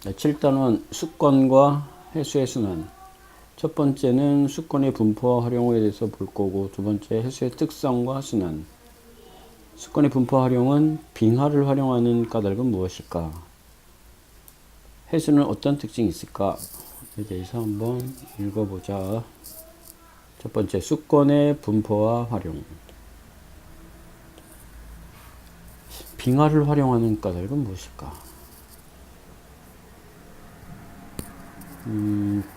7단원 수권과 해수의 순환. 첫 번째는 수권의 분포와 활용에 대해서 볼 거고, 두 번째 해수의 특성과 순환. 수권의 분포와 활용은 빙하를 활용하는 까닭은 무엇일까? 해수는 어떤 특징이 있을까? 에 대해서 한번 읽어보자. 첫 번째, 수권의 분포와 활용. 빙하를 활용하는 까닭은 무엇일까?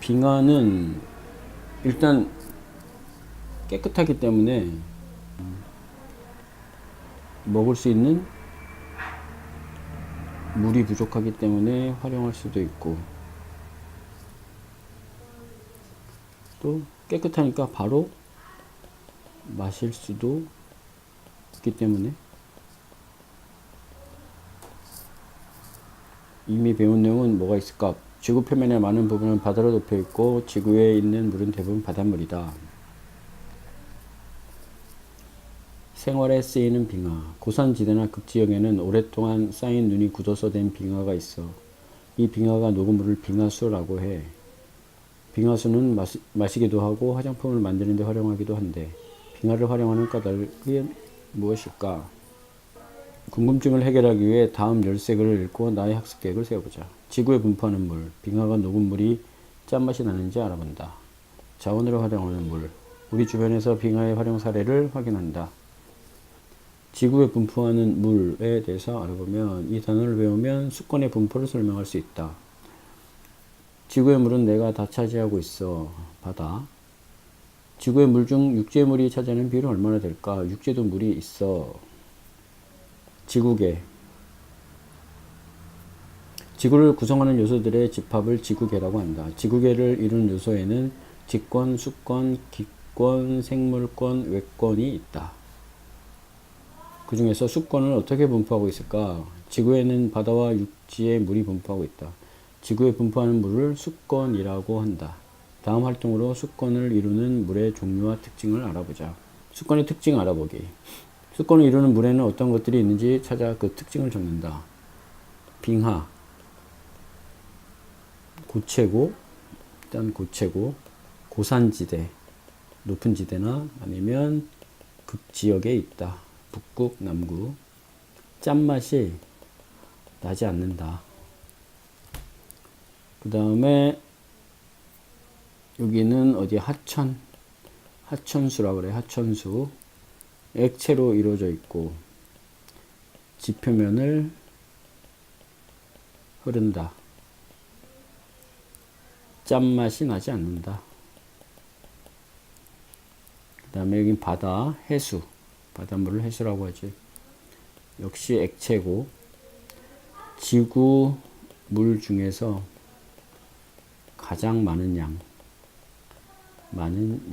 빙하는 일단 깨끗하기 때문에 먹을 수 있는 물이 부족하기 때문에 활용할 수도 있고, 또 깨끗하니까 바로 마실 수도 있기 때문에 이미 배운 내용은 뭐가 있을까? 지구 표면의 많은 부분은 바다로 덮여 있고 지구에 있는 물은 대부분 바닷물이다. 생활에 쓰이는 빙하. 고산지대나 극지역에는 오랫동안 쌓인 눈이 굳어서 된 빙하가 있어. 이 빙하가 녹은 물을 빙하수라고 해. 빙하수는 마시기도 하고 화장품을 만드는 데 활용하기도 한데, 빙하를 활용하는 까닭이 무엇일까? 궁금증을 해결하기 위해 다음 13글을 읽고 나의 학습 계획을 세워보자. 지구에 분포하는 물. 빙하가 녹은 물이 짠맛이 나는지 알아본다. 자원으로 활용하는 물. 우리 주변에서 빙하의 활용 사례를 확인한다. 지구에 분포하는 물에 대해서 알아보면, 이 단어를 배우면 수권의 분포를 설명할 수 있다. 지구의 물은 내가 다 차지하고 있어. 바다. 지구의 물 중 육지의 물이 차지하는 비율은 얼마나 될까? 육지에도 물이 있어. 지구계. 지구를 구성하는 요소들의 집합을 지구계라고 한다. 지구계를 이루는 요소에는 직권, 수권, 기권, 생물권, 외권이 있다. 그 중에서 수권을 어떻게 분포하고 있을까? 지구에는 바다와 육지에 물이 분포하고 있다. 지구에 분포하는 물을 수권이라고 한다. 다음 활동으로 수권을 이루는 물의 종류와 특징을 알아보자. 수권의 특징 알아보기. 수권을 이루는 물에는 어떤 것들이 있는지 찾아 그 특징을 적는다. 빙하, 고체고, 일단 고체고, 고산지대, 높은 지대나 아니면 극지역에 있다. 북극, 남극. 짠맛이 나지 않는다. 그 다음에 여기는 어디 하천수라고 그래. 하천수. 액체로 이루어져 있고 지표면을 흐른다. 짠맛이 나지 않는다. 그 다음에 여긴 바다, 해수. 바닷물을 해수라고 하지. 역시 액체고, 지구 물 중에서 가장 많은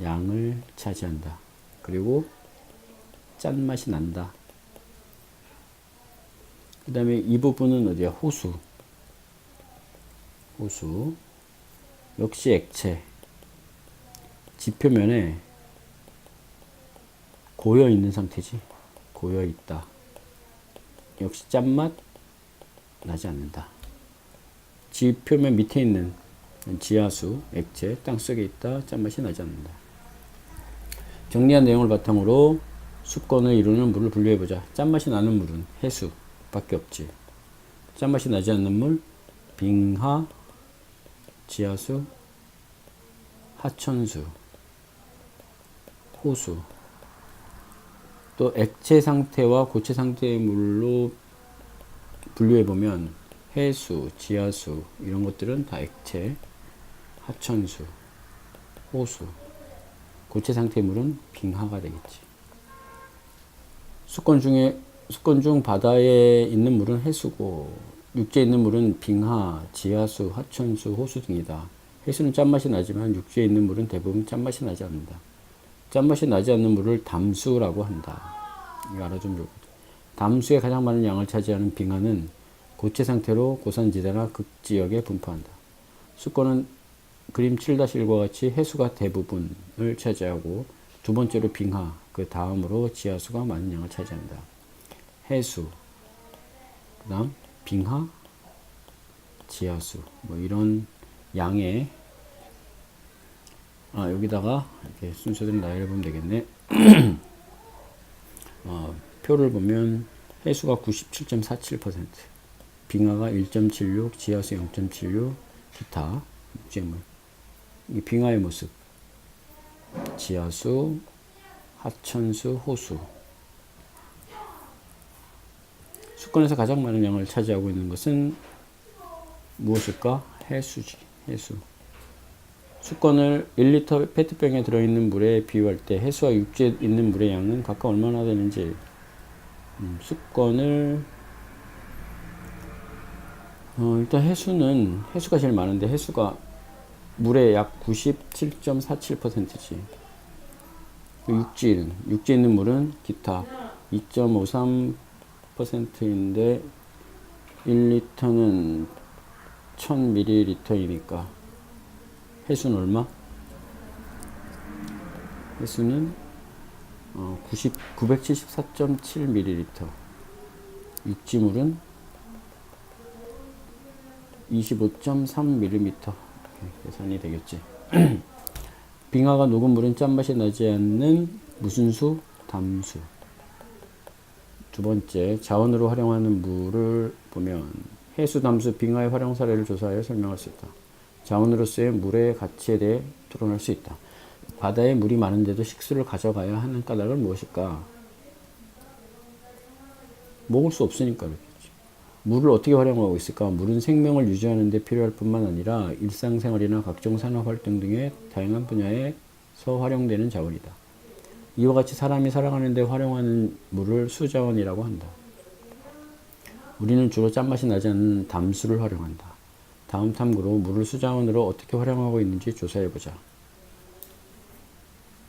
양을 차지한다. 그리고 짠맛이 난다. 그 다음에 이 부분은 어디야? 호수. 역시 액체. 지표면에 고여 있는 상태지. 고여 있다. 역시 짠맛 나지 않는다. 지표면 밑에 있는 지하수, 액체, 땅속에 있다. 짠맛이 나지 않는다. 정리한 내용을 바탕으로 수권을 이루는 물을 분류해보자. 짠맛이 나는 물은 해수 밖에 없지. 짠맛이 나지 않는 물, 빙하, 지하수, 하천수, 호수. 또 액체 상태와 고체 상태의 물로 분류해보면 해수, 지하수 이런 것들은 다 액체, 하천수, 호수. 고체 상태의 물은 빙하가 되겠지. 수권 중 바다에 있는 물은 해수고, 육지에 있는 물은 빙하, 지하수, 하천수, 호수 등이다. 해수는 짠맛이 나지만 육지에 있는 물은 대부분 짠맛이 나지 않는다. 짠맛이 나지 않는 물을 담수라고 한다. 이거 알아두면 좋거든. 담수에 가장 많은 양을 차지하는 빙하는 고체 상태로 고산지대나 극지역에 분포한다. 수권은 그림 7-1과 같이 해수가 대부분을 차지하고, 두 번째로 빙하, 그 다음으로 지하수가 많은 양을 차지한다. 해수, 그 다음 빙하, 지하수 뭐 이런 양의 여기다가 이렇게 순서대로 나열해 보면 되겠네. 표를 보면 해수가 97.47%, 빙하가 1.76, 지하수 0.76, 기타 육지물. 이 빙하의 모습. 지하수, 하천수, 호수. 수권에서 가장 많은 양을 차지하고 있는 것은 무엇일까? 해수지. 해수. 수건을 1리터 페트병에 들어있는 물에 비유할 때 해수와 육지에 있는 물의 양은 각각 얼마나 되는지. 수건을 일단 해수가 제일 많은데 해수가 물의 약 97.47%지. 육지에 있는 물은 기타 2.53%인데 1리터는 1000ml이니까 해수는 얼마? 해수는 974.7ml. 육지물은 25.3mm. 계산이 되겠지. 빙하가 녹은 물은 짠맛이 나지 않는 무슨 수? 담수. 두 번째, 자원으로 활용하는 물을 보면 해수, 담수, 빙하의 활용 사례를 조사하여 설명할 수 있다. 자원으로서의 물의 가치에 대해 토론할 수 있다. 바다에 물이 많은데도 식수를 가져가야 하는 까닭은 무엇일까? 먹을 수 없으니까 그렇겠지. 물을 어떻게 활용하고 있을까? 물은 생명을 유지하는 데 필요할 뿐만 아니라 일상생활이나 각종 산업활동 등의 다양한 분야에서 활용되는 자원이다. 이와 같이 사람이 살아가는 데 활용하는 물을 수자원이라고 한다. 우리는 주로 짠맛이 나지 않는 담수를 활용한다. 다음 탐구로 물을 수자원으로 어떻게 활용하고 있는지 조사해보자.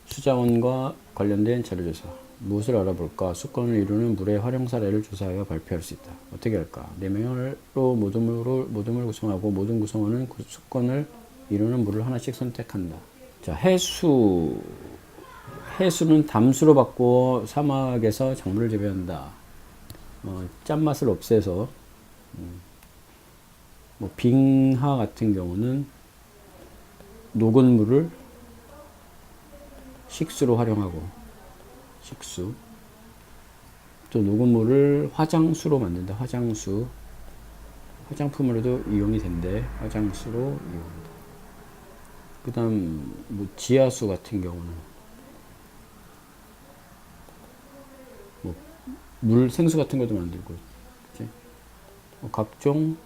수자원과 관련된 자료조사. 무엇을 알아볼까? 수건을 이루는 물의 활용 사례를 조사하여 발표할 수 있다. 어떻게 할까? 4명으로 모둠을 구성하고 모든 구성원은 수건을 이루는 물을 하나씩 선택한다. 자, 해수는 담수로 바꾸어 사막에서 작물을 재배한다. 짠맛을 없애서 빙하 같은 경우는 녹은 물을 식수로 활용하고, 식수. 또 녹은 물을 화장수로 만든다. 화장수. 화장품으로도 이용이 된대. 화장수로 이용한다. 그 다음 지하수 같은 경우는 생수 같은 것도 만들고, 그치? 각종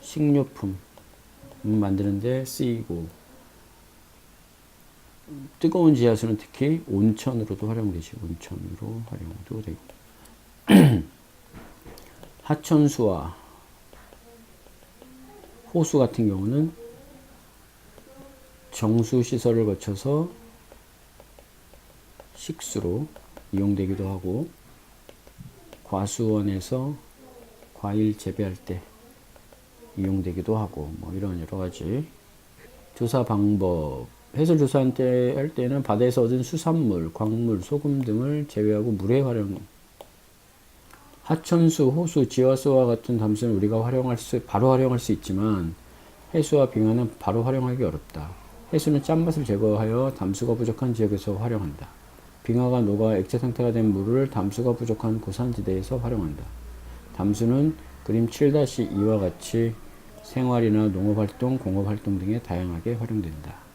식료품 만드는데 쓰이고, 뜨거운 지하수는 특히 온천으로도 활용되지. 온천으로 활용도 되고. 하천수와 호수 같은 경우는 정수 시설을 거쳐서 식수로 이용되기도 하고, 과수원에서 과일 재배할 때 이용되기도 하고, 이런 여러 가지. 조사 방법. 해수를 조사할 때는 바다에서 얻은 수산물, 광물, 소금 등을 제외하고 물에 활용. 하천수, 호수, 지하수와 같은 담수는 우리가 바로 활용할 수 있지만 해수와 빙하는 바로 활용하기 어렵다. 해수는 짠맛을 제거하여 담수가 부족한 지역에서 활용한다. 빙하가 녹아 액체 상태가 된 물을 담수가 부족한 고산지대에서 활용한다. 담수는 그림 7-2와 같이 생활이나 농업활동, 공업활동 등에 다양하게 활용된다.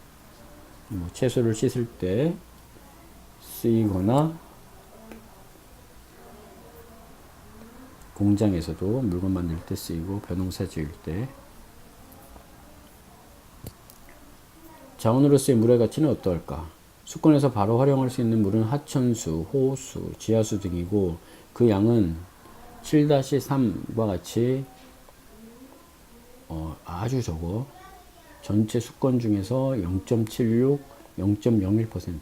채소를 씻을 때 쓰이거나 공장에서도 물건 만들 때 쓰이고, 벼농사 지을 때. 자원으로서의 물의 가치는 어떠할까? 수건에서 바로 활용할 수 있는 물은 하천수, 호수, 지하수 등이고 그 양은 7-3과 같이 아주 적어. 전체 수건 중에서 0.76, 0.01%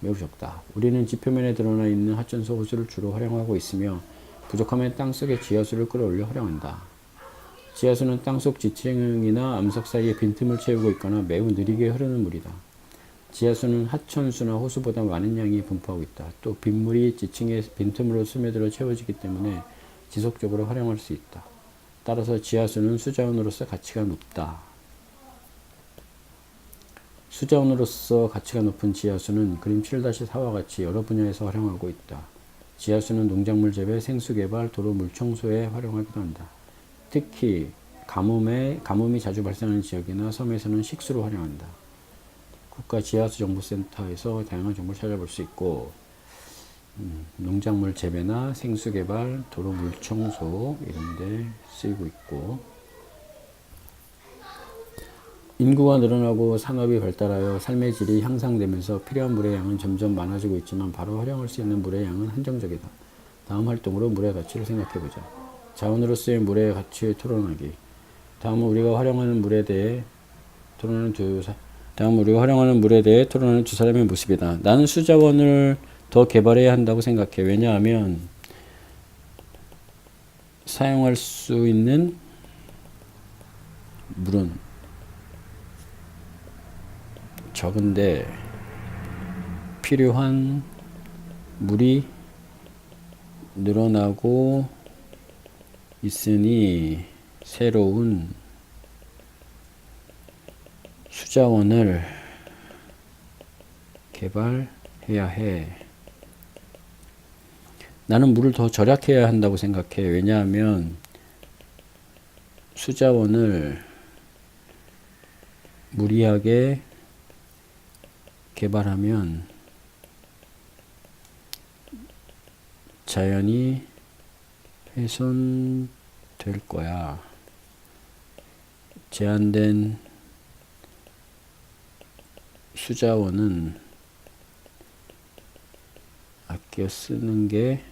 매우 적다. 우리는 지표면에 드러나 있는 하천수, 호수를 주로 활용하고 있으며 부족하면 땅속의 지하수를 끌어올려 활용한다. 지하수는 땅속 지층이나 암석 사이에 빈틈을 채우고 있거나 매우 느리게 흐르는 물이다. 지하수는 하천수나 호수보다 많은 양이 분포하고 있다. 또 빗물이 지층의 빈틈으로 스며들어 채워지기 때문에 지속적으로 활용할 수 있다. 따라서 지하수는 수자원으로서 가치가 높다. 수자원으로서 가치가 높은 지하수는 그림 7-4와 같이 여러 분야에서 활용하고 있다. 지하수는 농작물 재배, 생수 개발, 도로 물 청소에 활용하기도 한다. 특히 가뭄이 자주 발생하는 지역이나 섬에서는 식수로 활용한다. 국가 지하수 정보센터에서 다양한 정보를 찾아볼 수 있고, 농작물 재배나 생수 개발, 도로 물 청소 이런 데 쓰이고 있고, 인구가 늘어나고 산업이 발달하여 삶의 질이 향상되면서 필요한 물의 양은 점점 많아지고 있지만 바로 활용할 수 있는 물의 양은 한정적이다. 다음 활동으로 물의 가치를 생각해보자. 자원으로 쓰인 물의 가치에 토론하기. 다음은 우리가 활용하는 물에 대해 토론하는 두 사람의 모습이다. 나는 수자원을 더 개발해야 한다고 생각해. 왜냐하면 사용할 수 있는 물은 적은데 필요한 물이 늘어나고 있으니 새로운 수자원을 개발해야 해. 나는 물을 더 절약해야 한다고 생각해. 왜냐하면 수자원을 무리하게 개발하면 자연이 훼손될 거야. 제한된 수자원은 아껴 쓰는 게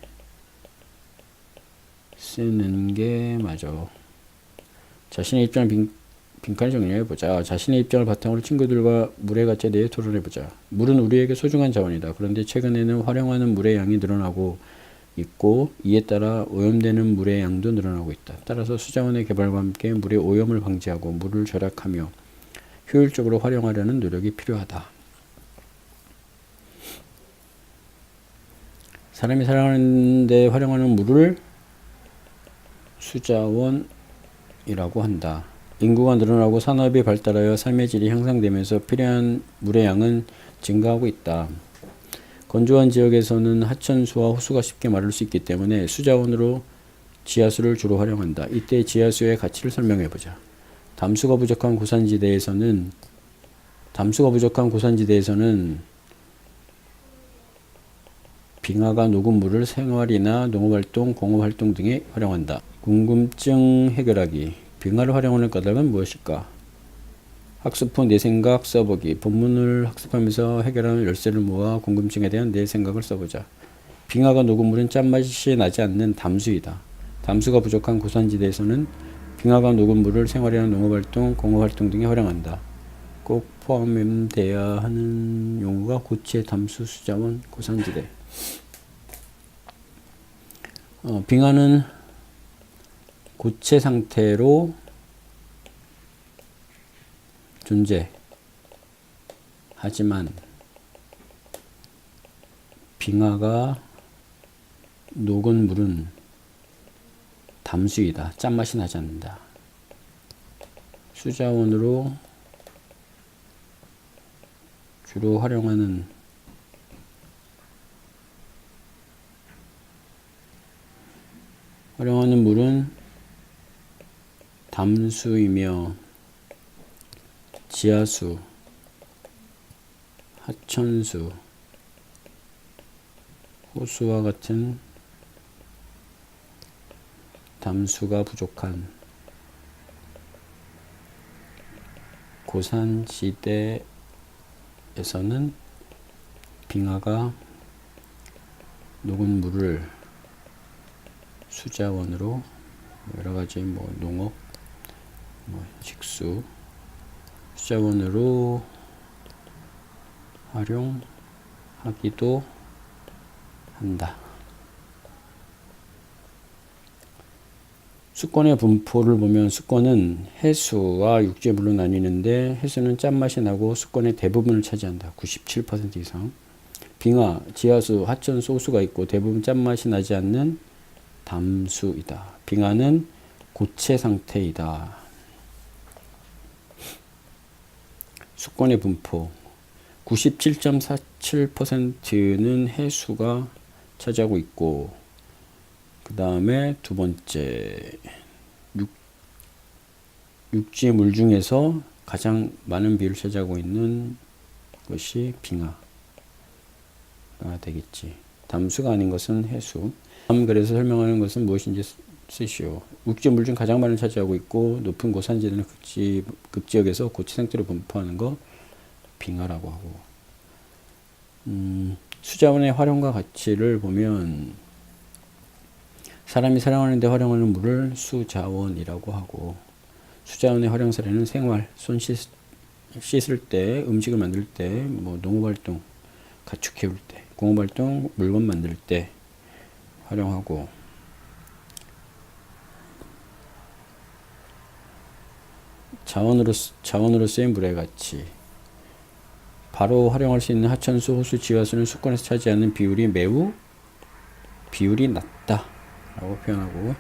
맞아. 자신의 입장을 빈칸에 정리해보자. 자신의 입장을 바탕으로 친구들과 물의 가치에 대해 토론해보자. 물은 우리에게 소중한 자원이다. 그런데 최근에는 활용하는 물의 양이 늘어나고 있고 이에 따라 오염되는 물의 양도 늘어나고 있다. 따라서 수자원의 개발과 함께 물의 오염을 방지하고 물을 절약하며 효율적으로 활용하려는 노력이 필요하다. 사람이 살아가는 데 활용하는 물을 수자원이라고 한다. 인구가 늘어나고 산업이 발달하여 삶의 질이 향상되면서 필요한 물의 양은 증가하고 있다. 건조한 지역에서는 하천수와 호수가 쉽게 마를 수 있기 때문에 수자원으로 지하수를 주로 활용한다. 이때 지하수의 가치를 설명해보자. 담수가 부족한 고산지대에서는 빙하가 녹은 물을 생활이나 농업활동, 공업활동 등에 활용한다. 궁금증 해결하기. 빙하를 활용하는 까닭은 무엇일까? 학습 후 내 생각 써보기. 본문을 학습하면서 해결하는 열쇠를 모아 궁금증에 대한 내 생각을 써보자. 빙하가 녹은 물은 짠맛이 나지 않는 담수이다. 담수가 부족한 고산지대에서는 빙하가 녹은 물을 생활이나 농업활동, 공업활동 등에 활용한다. 꼭 포함되어야 하는 용어가 고체, 담수, 수자원, 고산지대. 빙하는 고체 상태로 존재하지만 빙하가 녹은 물은 담수이다. 짠맛이 나지 않는다. 수자원으로 주로 활용하는 물은 담수이며 지하수, 하천수, 호수와 같은 담수가 부족한 고산지대에서는 빙하가 녹은 물을 수자원으로 여러가지 농업, 식수, 수자원으로 활용하기도 한다. 수권의 분포를 보면 수권은 해수와 육지물로 나뉘는데 해수는 짠맛이 나고 수권의 대부분을 차지한다. 97% 이상. 빙하, 지하수, 하천수, 호수가 있고 대부분 짠맛이 나지 않는 담수이다. 빙하는 고체 상태이다. 수권의 분포 97.47%는 해수가 차지하고 있고, 그 다음에 두 번째 육지 물 중에서 가장 많은 비율을 차지하고 있는 것이 빙하가 되겠지. 담수가 아닌 것은 해수. 다음 글에서 설명하는 것은 무엇인지 쓰시오. 육지 물 중 가장 많은 차지하고 있고 높은 고산지대나 극지역에서 고체 상태로 분포하는 거 빙하라고 하고, 수자원의 활용과 가치를 보면 사람이 사용하는 데 활용하는 물을 수자원이라고 하고, 수자원의 활용 사례는 생활, 손 씻을 때, 음식을 만들 때, 뭐 농업활동, 가축 키울 때, 공업활동, 물건 만들 때 활용하고, 자원으로 쓰인 물의 가치. 바로 활용할 수 있는 하천수, 호수, 지하수는 수권에서 차지하는 비율이 낮다 라고 표현하고,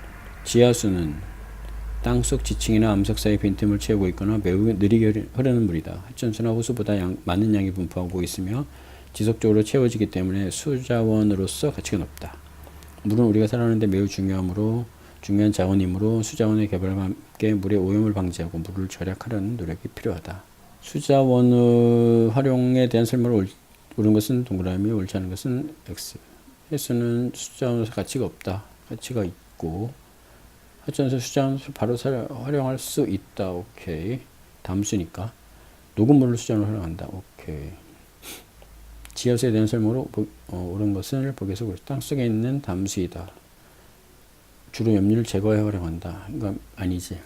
지하수는 땅속 지층이나 암석 사이 빈틈을 채우고 있거나 매우 느리게 흐르는 물이다. 하천수나 호수보다 많은 양이 분포하고 있으며 지속적으로 채워지기 때문에 수자원으로서 가치가 높다. 물은 우리가 살아가는 데 매우 중요한 자원이므로 수자원의 개발과 함께 물의 오염을 방지하고 물을 절약하려는 노력이 필요하다. 수자원의 활용에 대한 설명을 옳은 것은 동그라미, 옳지 않은 것은 X. 해수는 수자원으로서 가치가 없다. 가치가 있고, 하천수 수자원으로서 바로 활용할 수 있다. 오케이. 담수니까. 녹음물을 수자원으로 활용한다. 오케이. 지하수에 대한 설명으로 옳은 것을 보기에서 땅속에 있는 담수이다. 주로 염류를 제거해 활용한다. 그러니까 아니지.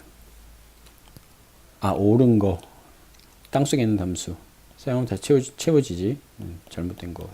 옳은 거. 땅속에 있는 담수. 사용하면 다 채워지지. 잘못된 거.